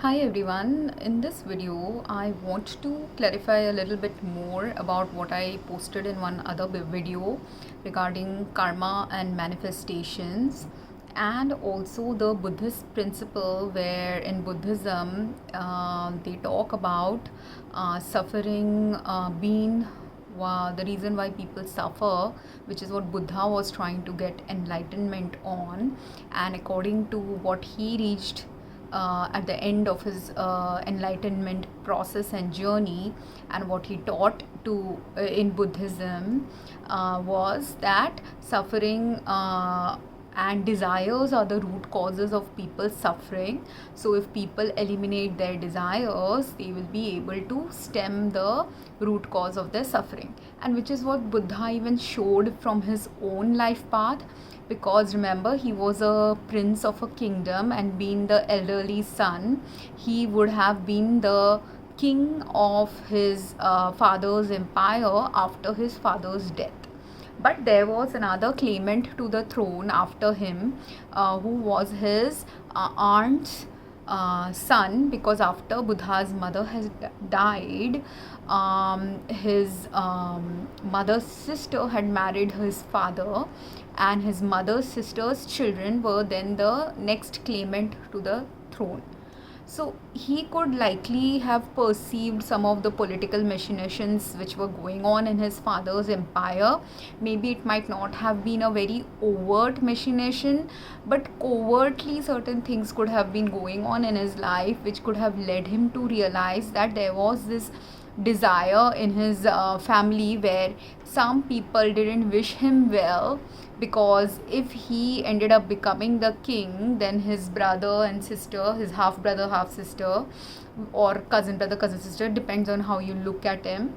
Hi everyone, in this video I want to clarify a little bit more about what I posted in one other video regarding karma and manifestations, and also the Buddhist principle where in Buddhism they talk about suffering being the reason why people suffer, which is what Buddha was trying to get enlightenment on. And according to what he reached at the end of his enlightenment process and journey, and what he taught to in Buddhism was that suffering and desires are the root causes of people's suffering. So if people eliminate their desires, they will be able to stem the root cause of their suffering, and which is what Buddha even showed from his own life path. Because remember, he was a prince of a kingdom, and being the elderly son, he would have been the king of his father's empire after his father's death. But there was another claimant to the throne after him, who was his aunt's son, because after Buddha's mother has died, his mother's sister had married his father, and his mother's sister's children were then the next claimant to the throne. So he could likely have perceived some of the political machinations which were going on in his father's empire. Maybe it might not have been a very overt machination, but covertly certain things could have been going on in his life, which could have led him to realize that there was this desire in his family where some people didn't wish him well, because if he ended up becoming the king, then his brother and sister, his half brother, half sister, or cousin brother, cousin sister, depends on how you look at him,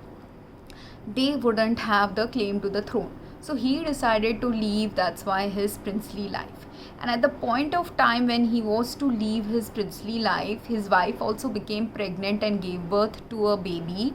they wouldn't have the claim to the throne. So he decided to leave, that's why his princely life. And at the point of time when he was to leave his princely life, his wife also became pregnant and gave birth to a baby.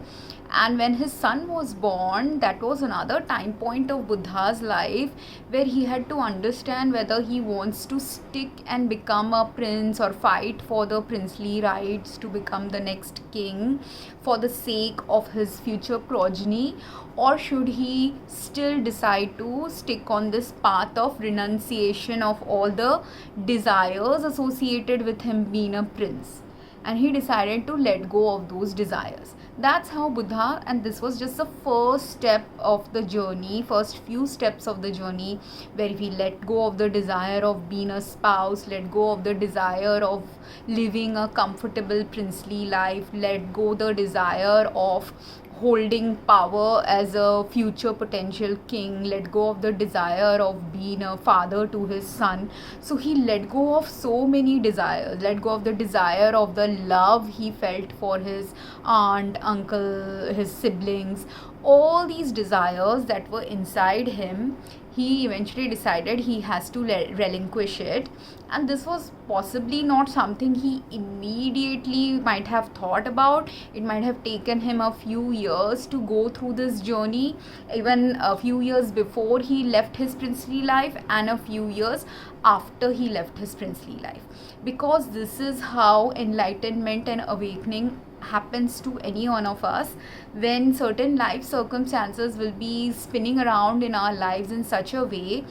And when his son was born, that was another time point of Buddha's life where he had to understand whether he wants to stick and become a prince or fight for the princely rights to become the next king for the sake of his future progeny, or should he still decide to stick on this path of renunciation of all the desires associated with him being a prince. And he decided to let go of those desires. That's how Buddha, and this was just the first step of the journey, first few steps of the journey, where he let go of the desire of being a spouse, let go of the desire of living a comfortable princely life, let go the desire of holding power as a future potential king, let go of the desire of being a father to his son. So he let go of so many desires, let go of the desire of the love he felt for his aunt, uncle, his siblings, all these desires that were inside him. He eventually decided he has to relinquish it, and this was possibly not something he immediately might have thought about. It might have taken him a few years to go through this journey, even a few years before he left his princely life and a few years after he left his princely life, because this is how enlightenment and awakening happens to any one of us, when certain life circumstances will be spinning around in our lives in such a way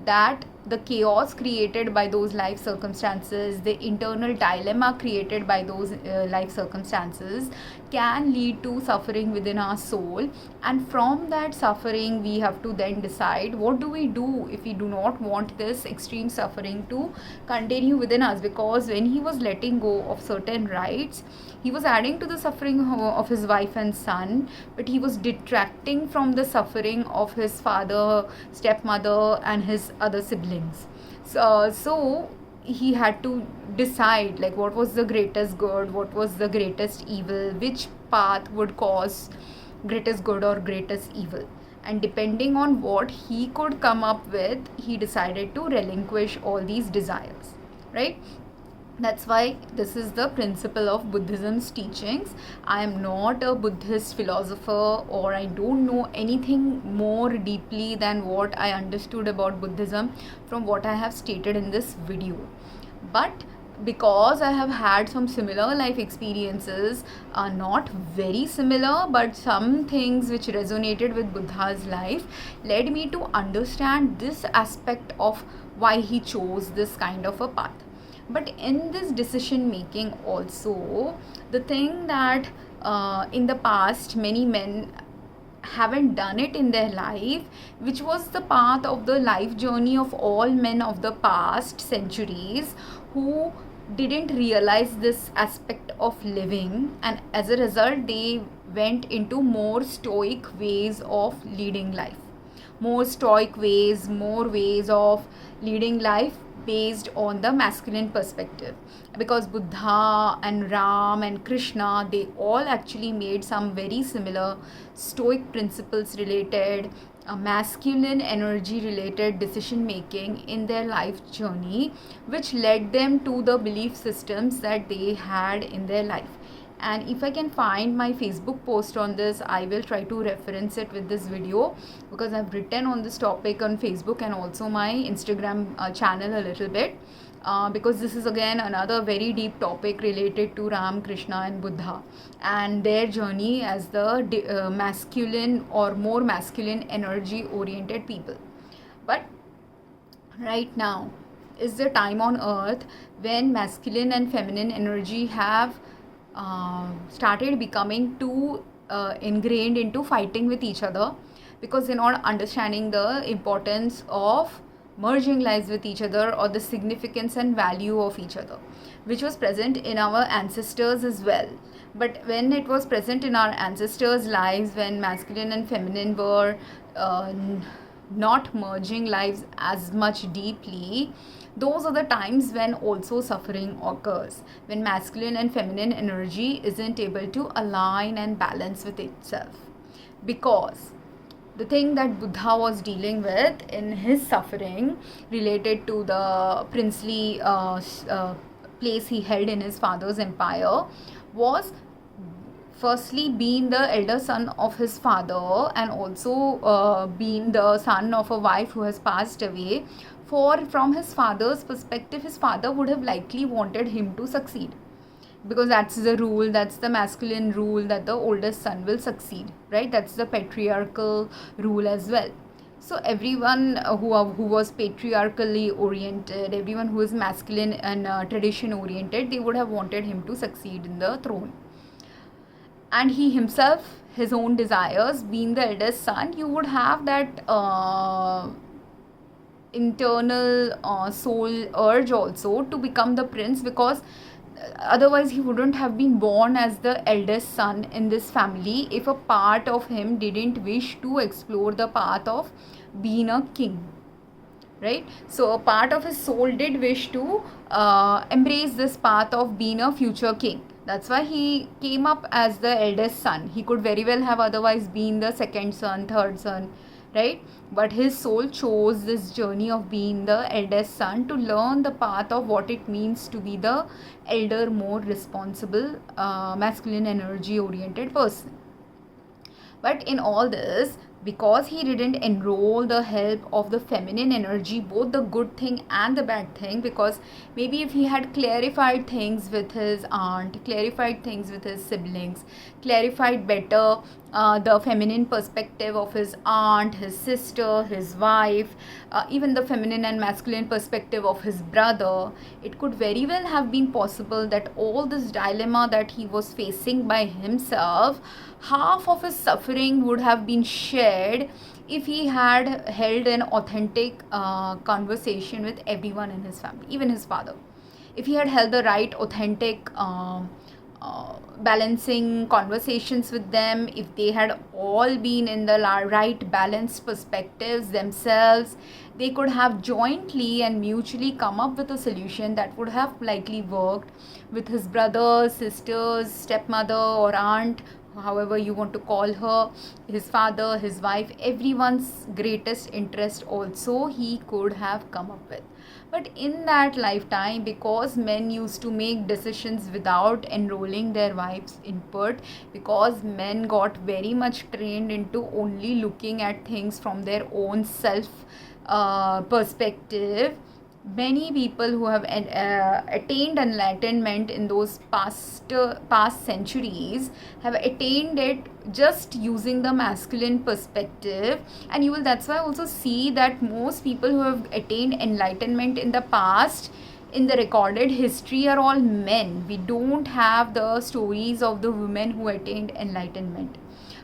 that the chaos created by those life circumstances, the internal dilemma created by those life circumstances, can lead to suffering within our soul. And from that suffering, we have to then decide what do we do if we do not want this extreme suffering to continue within us. Because when he was letting go of certain rights, he was adding to the suffering of his wife and son, but he was detracting from the suffering of his father, stepmother, and his other siblings. So he had to decide, like, what was the greatest good, what was the greatest evil, which path would cause greatest good or greatest evil. And depending on what he could come up with, he decided to relinquish all these desires, right? That's why this is the principle of Buddhism's teachings. I am not a Buddhist philosopher, or I don't know anything more deeply than what I understood about Buddhism from what I have stated in this video. But because I have had some similar life experiences, not very similar, but some things which resonated with Buddha's life, led me to understand this aspect of why he chose this kind of a path. But in this decision making, also, the thing that in the past many men haven't done it in their life, which was the path of the life journey of all men of the past centuries who didn't realize this aspect of living, and as a result they went into more stoic ways of leading life, more stoic ways, more ways of leading life based on the masculine perspective. Because Buddha and Ram and Krishna, they all actually made some very similar stoic principles related, masculine energy related decision making in their life journey, which led them to the belief systems that they had in their life. And if I can find my Facebook post on this, I will try to reference it with this video, because I've written on this topic on Facebook and also my Instagram channel a little bit, because this is again another very deep topic related to Ram, Krishna and Buddha and their journey as the masculine or more masculine energy oriented people. But right now is the time on earth when masculine and feminine energy have started becoming too ingrained into fighting with each other, because they're not understanding the importance of merging lives with each other or the significance and value of each other, which was present in our ancestors as well. But when it was present in our ancestors' lives, when masculine and feminine were not merging lives as much deeply, those are the times when also suffering occurs, when masculine and feminine energy isn't able to align and balance with itself. Because the thing that Buddha was dealing with in his suffering related to the princely place he held in his father's empire was firstly being the elder son of his father, and also being the son of a wife who has passed away. For from his father's perspective, his father would have likely wanted him to succeed, because that's the rule, that's the masculine rule, that the oldest son will succeed, right? That's the patriarchal rule as well. So everyone who was patriarchally oriented, everyone who is masculine and tradition oriented, they would have wanted him to succeed in the throne. And he himself, his own desires, being the eldest son, you would have that internal soul urge also to become the prince, because otherwise he wouldn't have been born as the eldest son in this family if a part of him didn't wish to explore the path of being a king, right? So a part of his soul did wish to embrace this path of being a future king. That's why he came up as the eldest son. He could very well have otherwise been the second son, third son, right? But his soul chose this journey of being the eldest son to learn the path of what it means to be the elder, more responsible, masculine energy oriented person. But in all this, because he didn't enroll the help of the feminine energy, both the good thing and the bad thing, because maybe if he had clarified things with his aunt, clarified things with his siblings, clarified better the feminine perspective of his aunt, his sister, his wife, even the feminine and masculine perspective of his brother, it could very well have been possible that all this dilemma that he was facing by himself, half of his suffering would have been shared if he had held an authentic conversation with everyone in his family, even his father. If he had held the right, authentic, balancing conversations with them, if they had all been in the right balanced perspectives themselves, they could have jointly and mutually come up with a solution that would have likely worked with his brothers, sisters, stepmother or aunt, however you want to call her, his father, his wife, everyone's greatest interest also he could have come up with. But in that lifetime, because men used to make decisions without enrolling their wives' input, because men got very much trained into only looking at things from their own self perspective, many people who have attained enlightenment in those past centuries have attained it just using the masculine perspective. And you will that's why also see that most people who have attained enlightenment in the past, in the recorded history, are all men. We don't have the stories of the women who attained enlightenment.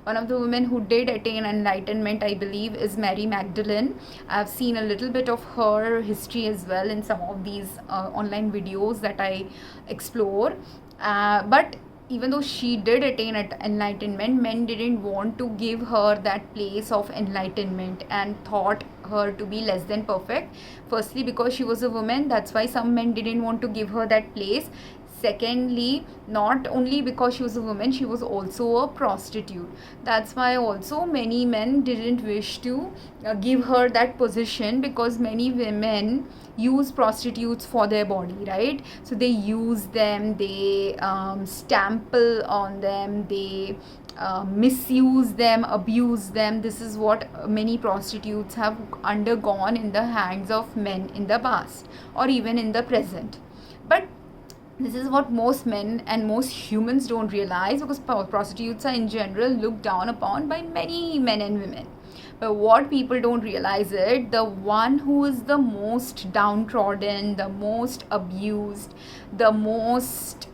One of the women who did attain enlightenment, I believe, is Mary Magdalene. I've seen a little bit of her history as well in some of these online videos that I explore. But even though she did attain enlightenment, men didn't want to give her that place of enlightenment and thought her to be less than perfect. Firstly, because she was a woman, that's why some men didn't want to give her that place. Secondly, not only because she was a woman, she was also a prostitute. That's why also many men didn't wish to give her that position, because many women use prostitutes for their body, right? So they use them, they stample on them, they misuse them, abuse them. This is what many prostitutes have undergone in the hands of men in the past or even in the present. But this is what most men and most humans don't realize, because prostitutes are in general looked down upon by many men and women. But what people don't realize it, the one who is the most downtrodden, the most abused, the most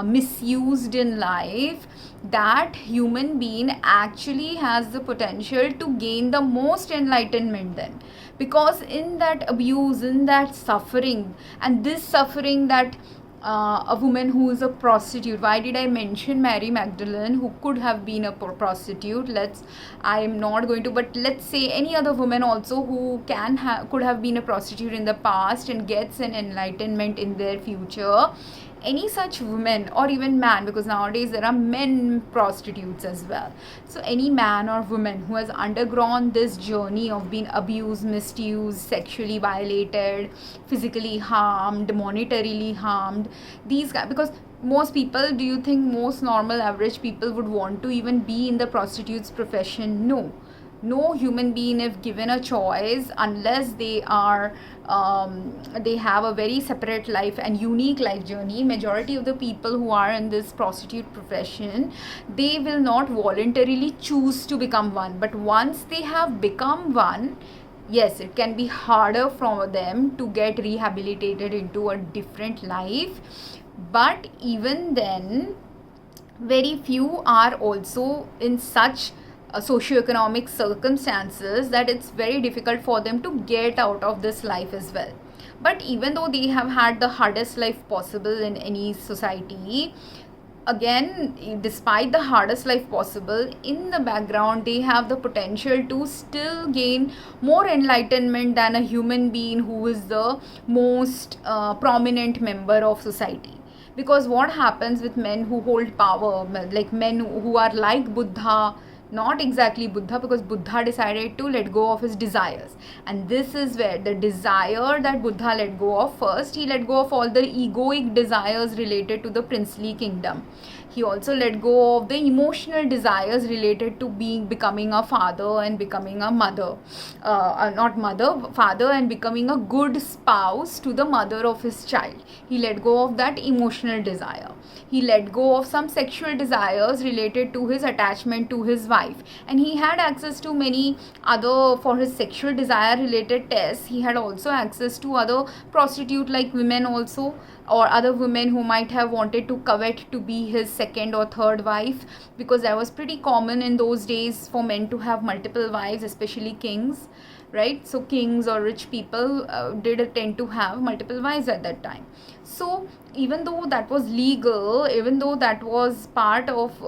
misused in life, that human being actually has the potential to gain the most enlightenment then. Because in that abuse, in that suffering, and this suffering that a woman who is a prostitute. Why did I mention Mary Magdalene, who could have been a prostitute? I am not going to, but let's say any other woman also who could have been a prostitute in the past and gets an enlightenment in their future. Any such woman or even man, because nowadays there are men prostitutes as well. So any man or woman who has undergone this journey of being abused, misused, sexually violated, physically harmed, monetarily harmed, these guys, because most people, do you think most normal average people would want to even be in the prostitute's profession? No human being, if given a choice, unless they are they have a very separate life and unique life journey. Majority of the people who are in this prostitute profession, they will not voluntarily choose to become one. But once they have become one, yes, it can be harder for them to get rehabilitated into a different life. But even then, very few are also in such socioeconomic circumstances that it's very difficult for them to get out of this life as well. But even though they have had the hardest life possible in any society, again, despite the hardest life possible, in the background they have the potential to still gain more enlightenment than a human being who is the most prominent member of society. Because what happens with men who hold power, like men who are like Buddha, not exactly Buddha, because Buddha decided to let go of his desires, and this is where the desire that Buddha let go of, first he let go of all the egoic desires related to the princely kingdom. He also let go of the emotional desires related to becoming a father and becoming a mother, father, and becoming a good spouse to the mother of his child. He let go of that emotional desire. He let go of some sexual desires related to his attachment to his wife, and he had access to many other, for his sexual desire related tests, he had also access to other prostitute like women also, or other women who might have wanted to covet to be his second or third wife, because that was pretty common in those days for men to have multiple wives, especially kings, right? So kings or rich people did tend to have multiple wives at that time. So even though that was legal, even though that was part of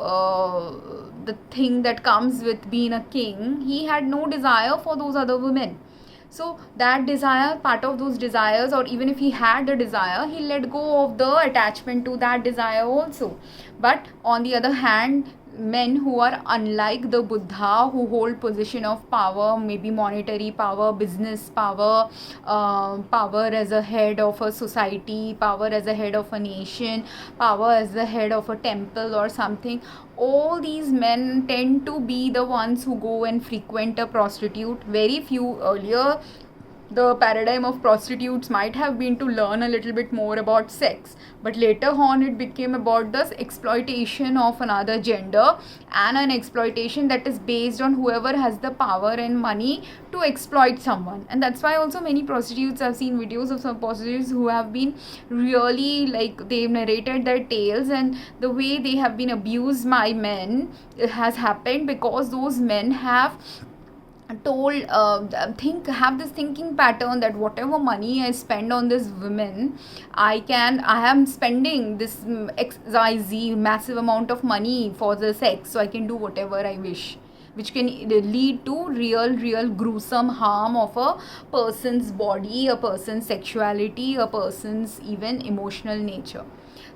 the thing that comes with being a king, he had no desire for those other women. So that desire, part of those desires, or even if he had the desire, he let go of the attachment to that desire also. But on the other hand, men who are unlike the Buddha, who hold position of power, maybe monetary power, business power, power as a head of a society, power as a head of a nation, power as the head of a temple or something, all these men tend to be the ones who go and frequent a prostitute. Very few earlier, the paradigm of prostitutes might have been to learn a little bit more about sex, but later on it became about this exploitation of another gender, and an exploitation that is based on whoever has the power and money to exploit someone. And that's why also many prostitutes, I've seen videos of some prostitutes who have been really, like, they've narrated their tales, and the way they have been abused by men has happened because those men have told have this thinking pattern that whatever money I spend on this women, I am spending this XYZ massive amount of money for the sex, so I can do whatever I wish, which can lead to real gruesome harm of a person's body, a person's sexuality, a person's even emotional nature.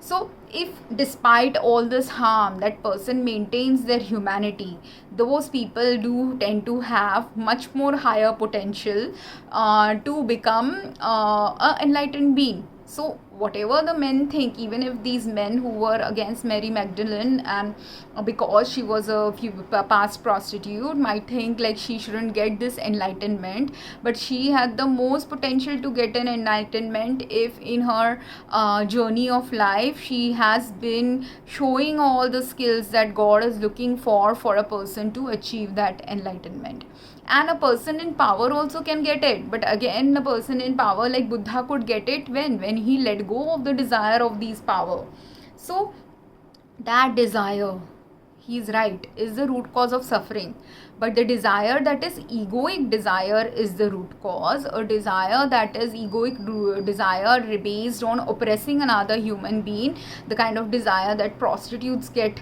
So if despite all this harm that person maintains their humanity, those people do tend to have much more higher potential to become an enlightened being. So whatever the men think, even if these men who were against Mary Magdalene, and because she was a past prostitute, might think like she shouldn't get this enlightenment, but she had the most potential to get an enlightenment if in her journey of life she has been showing all the skills that God is looking for a person to achieve that enlightenment. And a person in power also can get it, but again a person in power like Buddha could get it when he let go of the desire of these power. So that desire, he's right, is the root cause of suffering. But the desire that is egoic desire is the root cause. A desire that is egoic desire based on oppressing another human being, the kind of desire that prostitutes get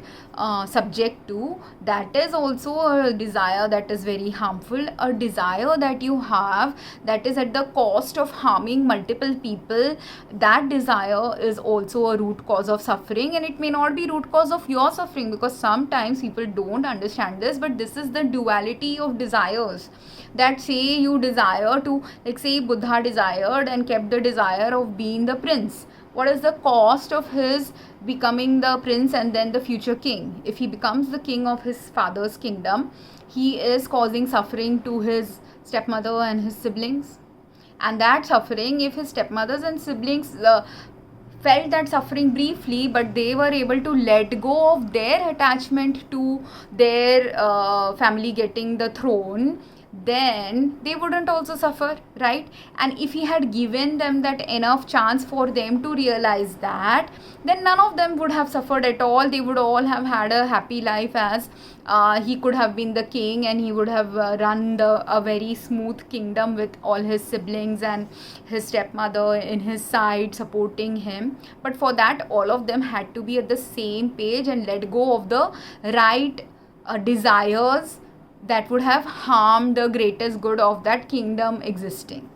subject to, that is also a desire that is very harmful. A desire that you have that is at the cost of harming multiple people, that desire is also a root cause of suffering. And it may not be root cause of your suffering, because sometimes people don't understand this, but this is the duality of desires. That say you desire to, like say Buddha desired and kept the desire of being the prince. What is the cost of his becoming the prince and then the future king? If he becomes the king of his father's kingdom, he is causing suffering to his stepmother and his siblings. And that suffering, if his stepmothers and siblings felt that suffering briefly, but they were able to let go of their attachment to their family getting the throne, then they wouldn't also suffer, right? And if he had given them that enough chance for them to realize that, then none of them would have suffered at all. They would all have had a happy life, as he could have been the king and he would have run a very smooth kingdom with all his siblings and his stepmother in his side supporting him. But for that, all of them had to be at the same page and let go of the right desires that would have harmed the greatest good of that kingdom existing.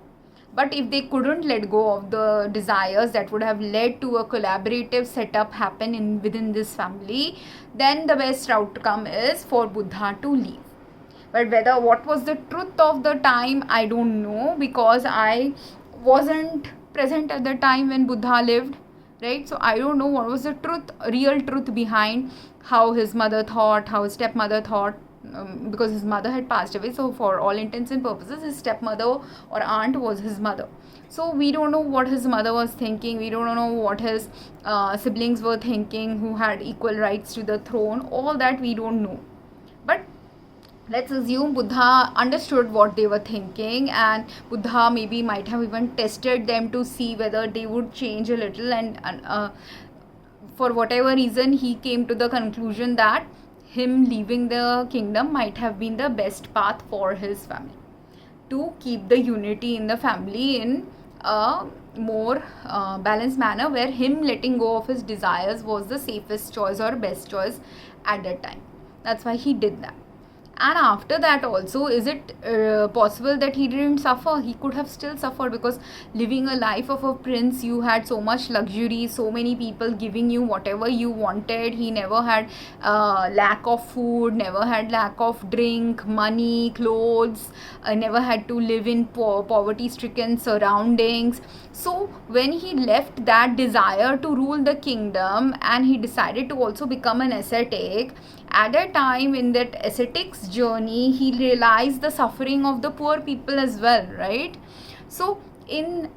But if they couldn't let go of the desires that would have led to a collaborative setup happen within this family, then the best outcome is for Buddha to leave. But what was the truth of the time, I don't know, because I wasn't present at the time when Buddha lived, right? So I don't know what was the real truth behind how his mother thought, how his stepmother thought. Because his mother had passed away, so for all intents and purposes his stepmother or aunt was his mother. So we don't know what his mother was thinking, we don't know what his siblings were thinking who had equal rights to the throne. All that we don't know. But let's assume Buddha understood what they were thinking, and Buddha maybe might have even tested them to see whether they would change a little, and for whatever reason he came to the conclusion that him leaving the kingdom might have been the best path for his family, to keep the unity in the family in a more balanced manner, where him letting go of his desires was the safest choice or best choice at that time. That's why he did that. And after that also, is it possible that he didn't suffer? He could have still suffered, because living a life of a prince, you had so much luxury, so many people giving you whatever you wanted. He never had lack of food, never had lack of drink, money, clothes, never had to live in poverty stricken surroundings. So when he left that desire to rule the kingdom and he decided to also become an ascetic, at a time in that ascetics journey he realized the suffering of the poor people as well, right? So in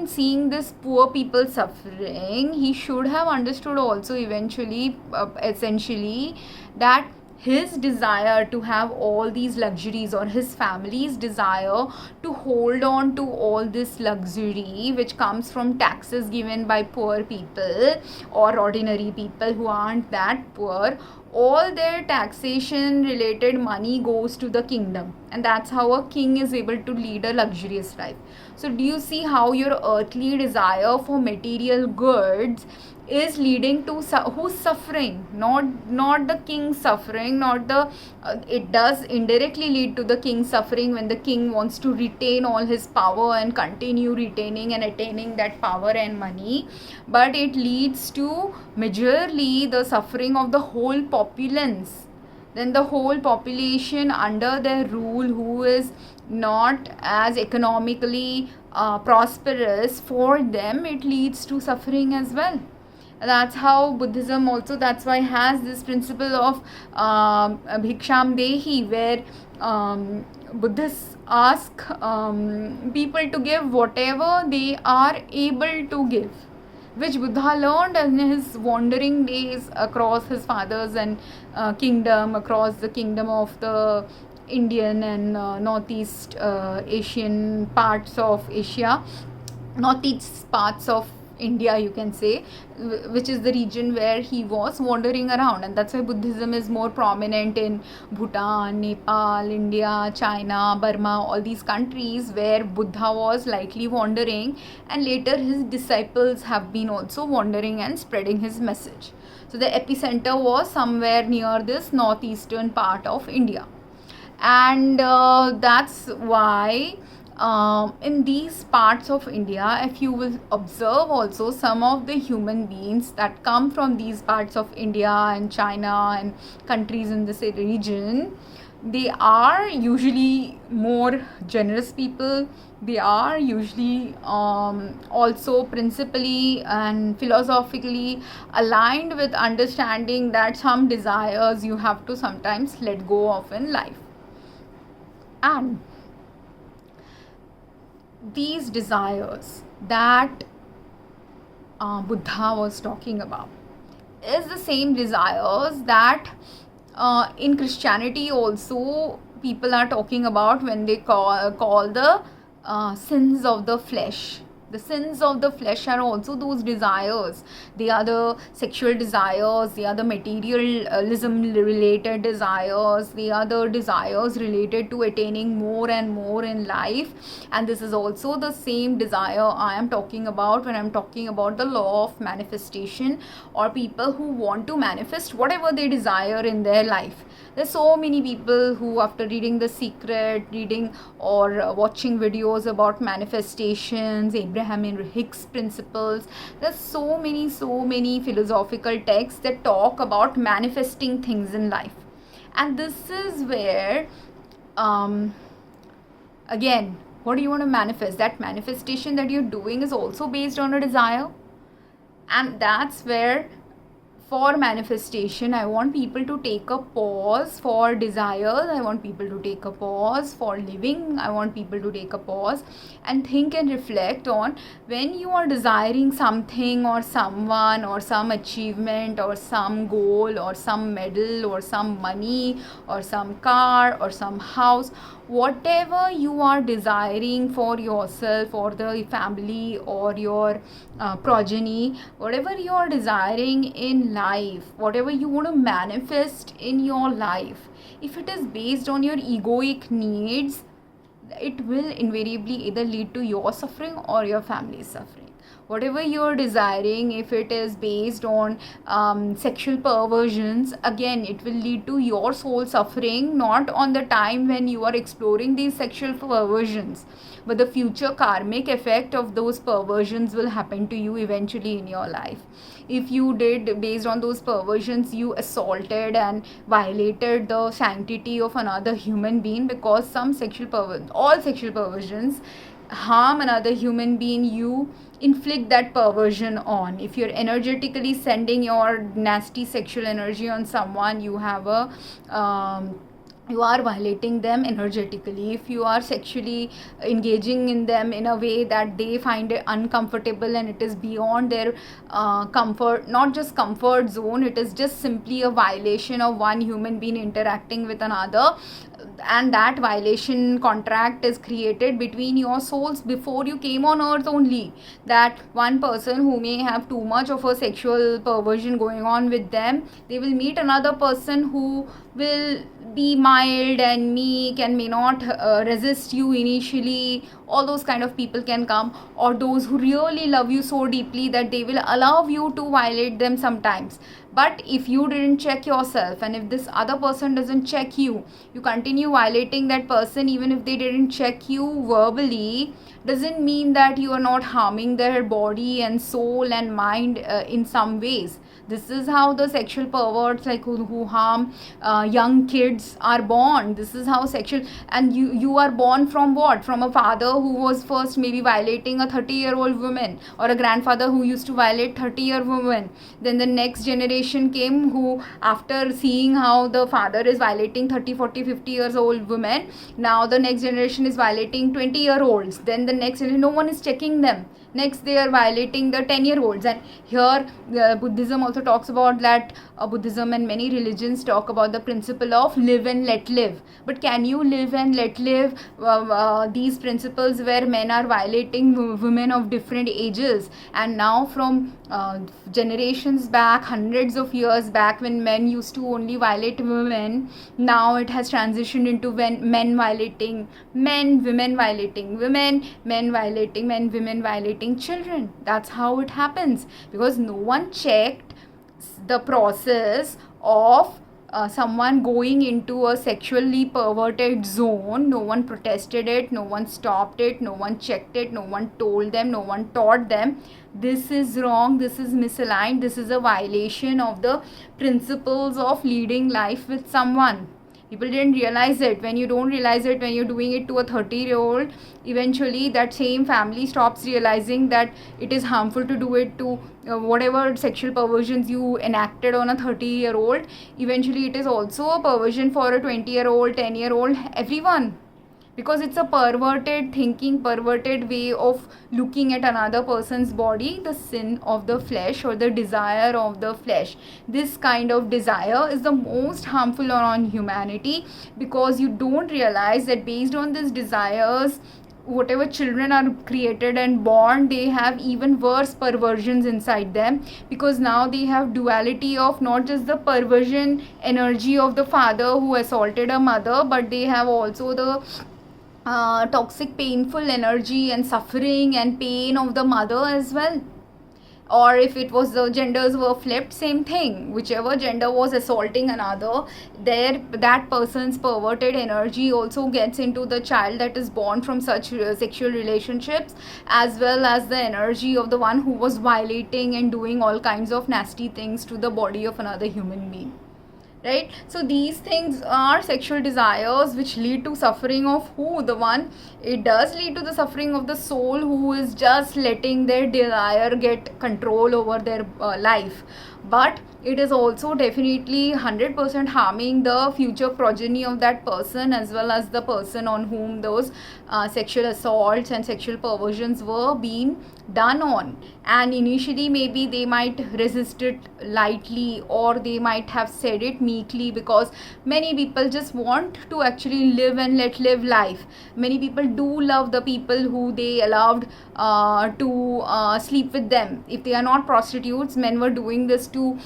seeing this poor people suffering, he should have understood also eventually, essentially, that his desire to have all these luxuries, or his family's desire to hold on to all this luxury which comes from taxes given by poor people or ordinary people who aren't that poor, all their taxation related money goes to the kingdom, and that's how a king is able to lead a luxurious life. So do you see how your earthly desire for material goods is leading to who's suffering? Not the king suffering, not the it does indirectly lead to the king suffering when the king wants to retain all his power and continue retaining and attaining that power and money, but it leads to majorly the suffering of the whole populace. Then the whole population under their rule, who is not as economically prosperous, for them it leads to suffering as well. That's how Buddhism also, that's why has this principle of bhiksham dehi, where Buddhists ask people to give whatever they are able to give, which Buddha learned in his wandering days across his father's and kingdom, across the kingdom of the Indian and Northeast Asian parts of Asia, Northeast parts of India, you can say, which is the region where he was wandering around. And that's why Buddhism is more prominent in Bhutan, Nepal, India, China, Burma, all these countries where Buddha was likely wandering, and later his disciples have been also wandering and spreading his message. So the epicenter was somewhere near this northeastern part of India, and that's why in these parts of India, if you will observe also, some of the human beings that come from these parts of India and China and countries in this region, they are usually more generous people. They are usually also principally and philosophically aligned with understanding that some desires you have to sometimes let go of in life. And these desires that Buddha was talking about is the same desires that in Christianity also people are talking about when they call the sins of the flesh. The sins of the flesh are also those desires. They are the sexual desires, they are the materialism related desires, they are the desires related to attaining more and more in life. And this is also the same desire I am talking about when I am talking about the law of manifestation, or people who want to manifest whatever they desire in their life. There's so many people who, after reading The Secret, reading or watching videos about manifestations, Abraham Hicks principles, there's so many philosophical texts that talk about manifesting things in life. And this is where again, what do you want to manifest? That manifestation that you're doing is also based on a desire. And that's where, for manifestation, I want people to take a pause. For desires, I want people to take a pause. For living, I want people to take a pause and think and reflect on, when you are desiring something or someone or some achievement or some goal or some medal or some money or some car or some house, whatever you are desiring for yourself or the family or your progeny, whatever you are desiring in life, whatever you want to manifest in your life, if it is based on your egoic needs, it will invariably either lead to your suffering or your family's suffering. Whatever you're desiring, if it is based on sexual perversions, again it will lead to your soul suffering, not on the time when you are exploring these sexual perversions, but the future karmic effect of those perversions will happen to you eventually in your life. If you did, based on those perversions, you assaulted and violated the sanctity of another human being, because some all sexual perversions harm another human being, you inflict that perversion on. If you're energetically sending your nasty sexual energy on someone, you have a you are violating them energetically. If you are sexually engaging in them in a way that they find it uncomfortable and it is beyond their comfort, not just comfort zone, it is just simply a violation of one human being interacting with another, and that violation contract is created between your souls before you came on earth only. That one person who may have too much of a sexual perversion going on with them, they will meet another person who will be mild and meek and may not resist you initially. All those kind of people can come, or those who really love you so deeply that they will allow you to violate them sometimes. But if you didn't check yourself, and if this other person doesn't check you, you continue violating that person. Even if they didn't check you verbally, doesn't mean that you are not harming their body and soul and mind in some ways. This is how the sexual perverts, like who harm young kids, are born. This is how sexual, and you are born from what? From a father who was first maybe violating a 30-year-old woman, or a grandfather who used to violate 30-year woman. Then the next generation came, who after seeing how the father is violating 30, 40, 50 years old women, now the next generation is violating 20-year-olds. Then the next generation, no one is checking them. Next they are violating the 10-year-olds. And here Buddhism also talks about that. Buddhism and many religions talk about the principle of live and let live. But can you live and let live these principles where men are violating women of different ages? And now from generations back, hundreds of years back, when men used to only violate women, now it has transitioned into when men violating men, women violating women, men violating men, women violating children. That's how it happens, because no one checked the process of someone going into a sexually perverted zone. No one protested it, no one stopped it, no one checked it, no one told them, no one taught them this is wrong, this is misaligned, this is a violation of the principles of leading life with someone. People didn't realize it. When you don't realize it, when you're doing it to a 30-year-old, eventually that same family stops realizing that it is harmful to do it to whatever sexual perversions you enacted on a 30-year-old. Eventually it is also a perversion for a 20-year-old, 10-year-old, everyone. Because it's a perverted thinking, perverted way of looking at another person's body, the sin of the flesh or the desire of the flesh. This kind of desire is the most harmful on humanity, because you don't realize that based on these desires, whatever children are created and born, they have even worse perversions inside them, because now they have duality of not just the perversion energy of the father who assaulted a mother, but they have also the toxic painful energy and suffering and pain of the mother as well. Or if it was the genders were flipped, same thing. Whichever gender was assaulting another, that person's perverted energy also gets into the child that is born from such sexual relationships, as well as the energy of the one who was violating and doing all kinds of nasty things to the body of another human being. Right? So these things are sexual desires which lead to suffering of who? The one. It does lead to the suffering of the soul who is just letting their desire get control over their life. But it is also definitely 100% harming the future progeny of that person, as well as the person on whom those sexual assaults and sexual perversions were being done on. And initially maybe they might resist it lightly, or they might have said it meekly, because many people just want to actually live and let live life. Many people do love the people who they allowed to sleep with them. If they are not prostitutes, men were doing this to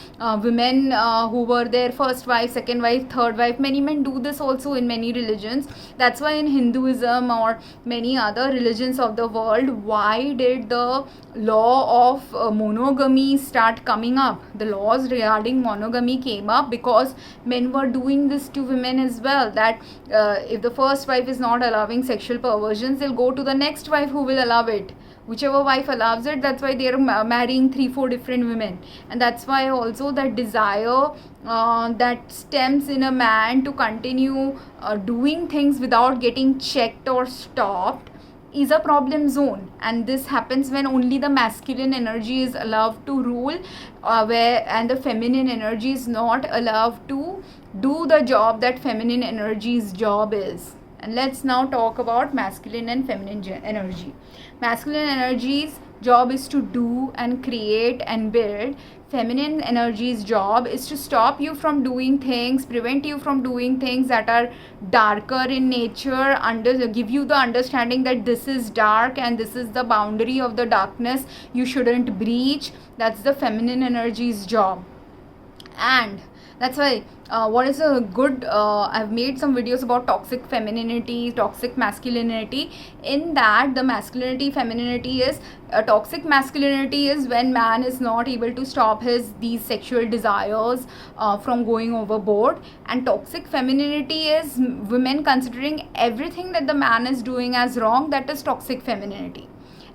women who were their first wife, second wife, third wife. Many men do this also in many religions. That's why in Hinduism or many other religions of the world, why did the law of monogamy start coming up? The laws regarding monogamy came up because men were doing this to women as well. That if the first wife is not allowing sexual perversions, they'll go to the next wife who will allow it. Whichever wife allows it, that's why they are marrying 3-4 different women. And that's why also that desire that stems in a man to continue doing things without getting checked or stopped, is a problem zone, and this happens when only the masculine energy is allowed to rule, and the feminine energy is not allowed to do the job that feminine energy's job is. And let's now talk about masculine and feminine energy. Masculine energy's job is to do and create and build. Feminine energy's job is to stop you from doing things, prevent you from doing things that are darker in nature, give you the understanding that this is dark and this is the boundary of the darkness you shouldn't breach. That's the feminine energy's job. And that's why what is a good I've made some videos about toxic femininity, toxic masculinity. In that, the masculinity, femininity is toxic masculinity is when man is not able to stop these sexual desires from going overboard, and toxic femininity is women considering everything that the man is doing as wrong. That is toxic femininity.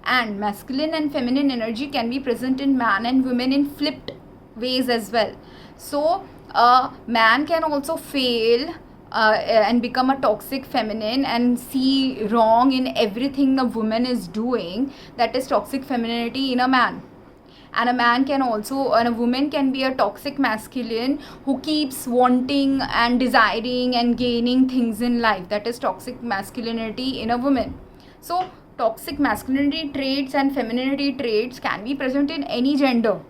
And masculine and feminine energy can be present in man and women in flipped ways as well. So a man can also fail and become a toxic feminine and see wrong in everything the woman is doing. That is toxic femininity in a man. And a man can also, and a woman can be a toxic masculine who keeps wanting and desiring and gaining things in life. That is toxic masculinity in a woman. So toxic masculinity traits and femininity traits can be present in any gender,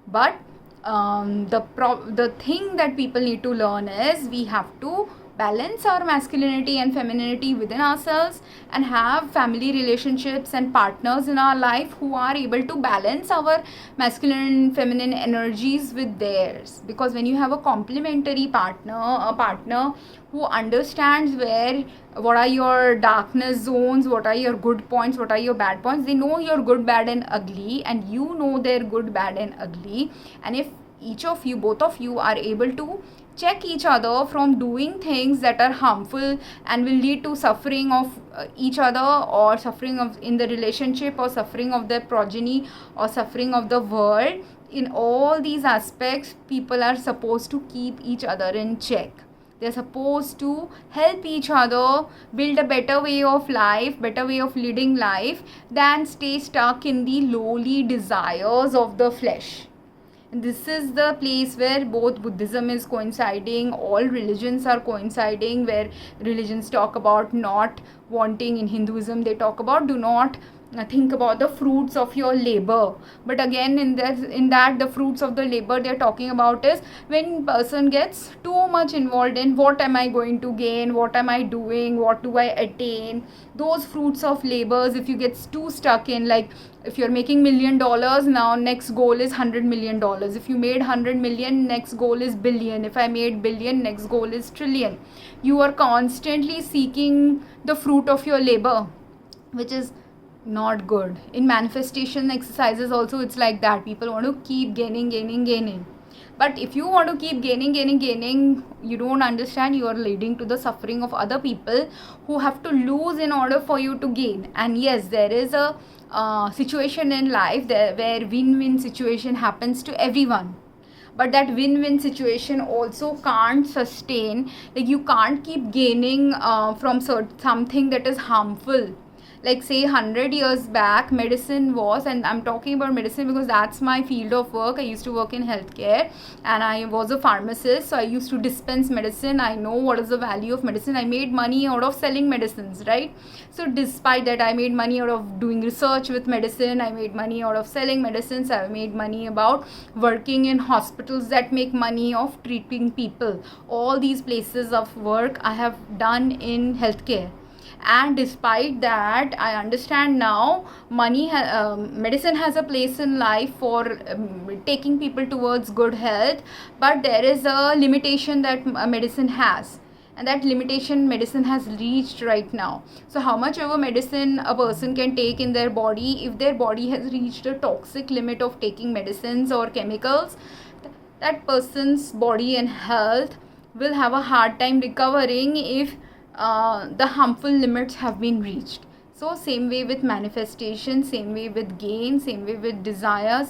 but the thing that people need to learn is we have to balance our masculinity and femininity within ourselves and have family relationships and partners in our life who are able to balance our masculine and feminine energies with theirs. Because when you have a complementary partner, a partner who understands what are your darkness zones, what are your good points, what are your bad points, they know your good, bad and ugly, and you know their good, bad and ugly. And if both of you are able to check each other from doing things that are harmful and will lead to suffering of each other, or suffering of in the relationship, or suffering of their progeny, or suffering of the world, in all these aspects people are supposed to keep each other in check. They're supposed to help each other build a better way of life, better way of leading life, than stay stuck in the lowly desires of the flesh. And this is the place where both Buddhism is coinciding, all religions are coinciding, where religions talk about not wanting. In Hinduism they talk about do not think about the fruits of your labor, but again in that the fruits of the labor they're talking about is when person gets too much involved in what am I going to gain, what am I doing, what do I attain, those fruits of labors. If you get too stuck in, like if you're making $1 million now, next goal is $100 million. If you made 100 million, next goal is billion. If I made billion, next goal is trillion. You are constantly seeking the fruit of your labor, which is not good. In manifestation exercises also it's like that. People want to keep gaining. But if you want to keep gaining, you don't understand, you are leading to the suffering of other people who have to lose in order for you to gain. And yes, there is a situation in life where win-win situation happens to everyone. But that win-win situation also can't sustain. Like you can't keep gaining from something that is harmful. Like say 100 years back, medicine was, and I'm talking about medicine because that's my field of work. I used to work in healthcare and I was a pharmacist, so I used to dispense medicine. I know what is the value of medicine. I made money out of selling medicines, right? So despite that, I made money out of doing research with medicine. I made money out of selling medicines. I made money about working in hospitals that make money of treating people. All these places of work I have done in healthcare. And despite that, I understand now medicine has a place in life for taking people towards good health, but there is a limitation that medicine has, and that limitation medicine has reached right now. So how much ever medicine a person can take in their body, if their body has reached a toxic limit of taking medicines or chemicals, that person's body and health will have a hard time recovering if the harmful limits have been reached. So same way with manifestation, same way with gain, same way with desire,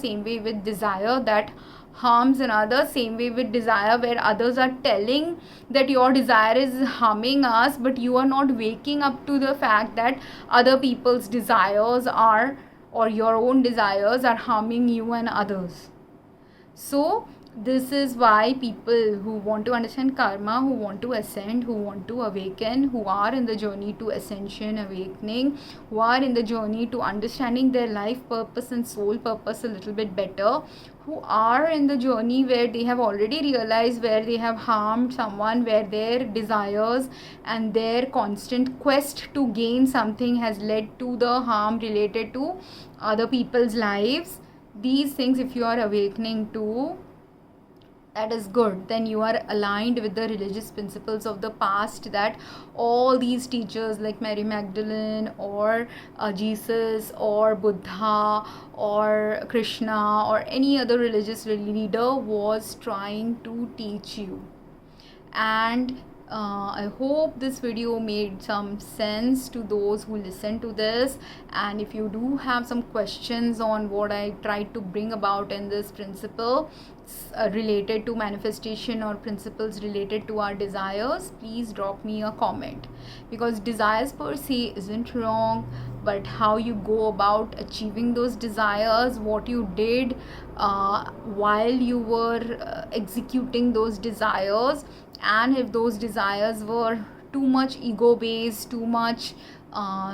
that harms another. Same way with desire, where others are telling that your desire is harming us, but you are not waking up to the fact that other people's desires are, or your own desires are harming you and others. So this is why people who want to understand karma, who want to ascend, who want to awaken, who are in the journey to ascension, awakening, who are in the journey to understanding their life purpose and soul purpose a little bit better, who are in the journey where they have already realized where they have harmed someone, where their desires and their constant quest to gain something has led to the harm related to other people's lives. These things, if you are awakening to, that is good. Then you are aligned with the religious principles of the past, that all these teachers like Mary Magdalene or Jesus or Buddha or Krishna or any other religious leader was trying to teach you. And I hope this video made some sense to those who listen to this. And if you do have some questions on what I tried to bring about in this principle related to manifestation, or principles related to our desires, please drop me a comment. Because desires per se isn't wrong, but how you go about achieving those desires, what you did while you were executing those desires, and if those desires were too much ego based, too much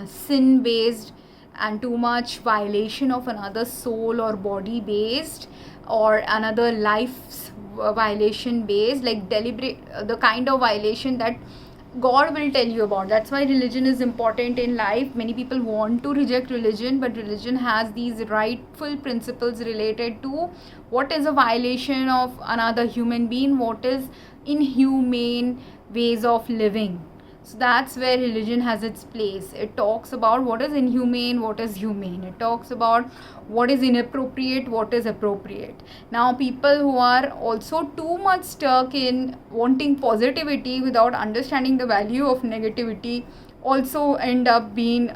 sin based, and too much violation of another soul or body based, or another life's violation based, like deliberate, the kind of violation that God will tell you about. That's why religion is important in life. Many people want to reject religion, but religion has these rightful principles related to what is a violation of another human being, what is inhumane ways of living. So that's where religion has its place. It talks about what is inhumane, what is humane. It talks about what is inappropriate, what is appropriate. Now people who are also too much stuck in wanting positivity without understanding the value of negativity also end up being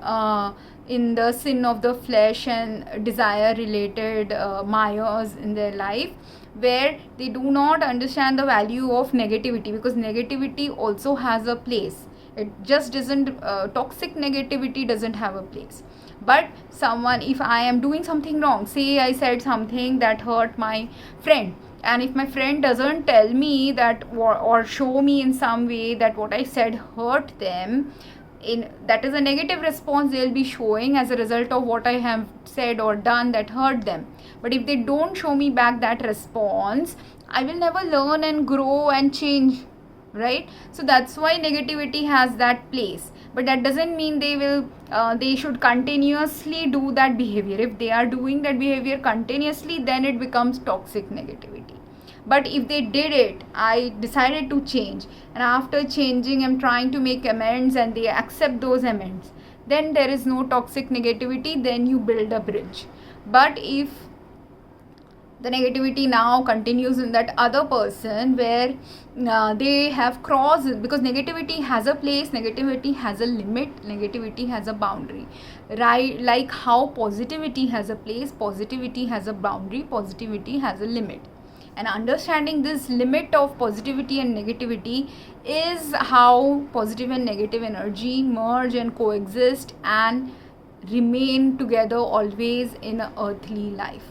in the sin of the flesh and desire related mayas in their life, where they do not understand the value of negativity, because negativity also has a place. It just doesn't, toxic negativity doesn't have a place. But someone, if I am doing something wrong, say I said something that hurt my friend, and if my friend doesn't tell me that, or show me in some way that what I said hurt them, that is a negative response they'll be showing as a result of what I have said or done that hurt them. But if they don't show me back that response, I will never learn and grow and change, right? So that's why negativity has that place. But that doesn't mean they should continuously do that behavior. If they are doing that behavior continuously, then it becomes toxic negativity. But if they did it, I decided to change, and after changing I'm trying to make amends, and they accept those amends, then there is no toxic negativity. Then you build a bridge. But if the negativity now continues in that other person, where they have crossed it, because negativity has a place, negativity has a limit, negativity has a boundary, right? Like how positivity has a place, positivity has a boundary, positivity has a limit. And understanding this limit of positivity and negativity is how positive and negative energy merge and coexist and remain together always in an earthly life.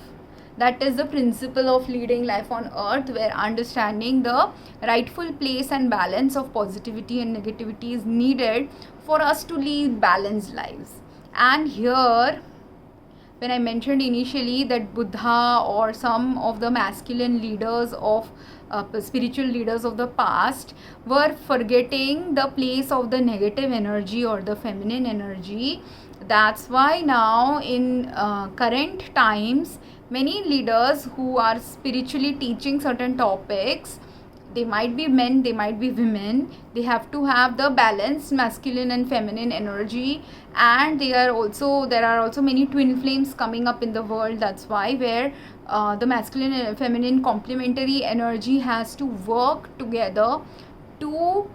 That is the principle of leading life on earth, where understanding the rightful place and balance of positivity and negativity is needed for us to lead balanced lives. And here, when I mentioned initially that Buddha or some of the masculine leaders of spiritual leaders of the past were forgetting the place of the negative energy or the feminine energy, that's why now in current times, many leaders who are spiritually teaching certain topics, they might be men, they might be women, they have to have the balanced masculine and feminine energy. And there are also many twin flames coming up in the world. That's why, where the masculine and feminine complementary energy has to work together to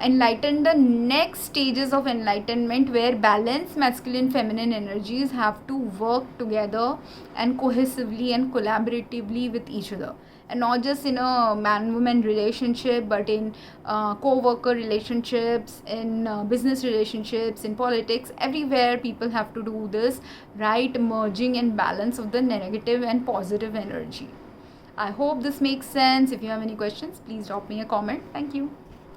enlighten the next stages of enlightenment, where balanced masculine feminine energies have to work together and cohesively and collaboratively with each other, and not just in a man-woman relationship, but in co-worker relationships, in business relationships, in politics, everywhere people have to do this right merging and balance of the negative and positive energy. I hope this makes sense. If you have any questions, please drop me a comment. Thank you.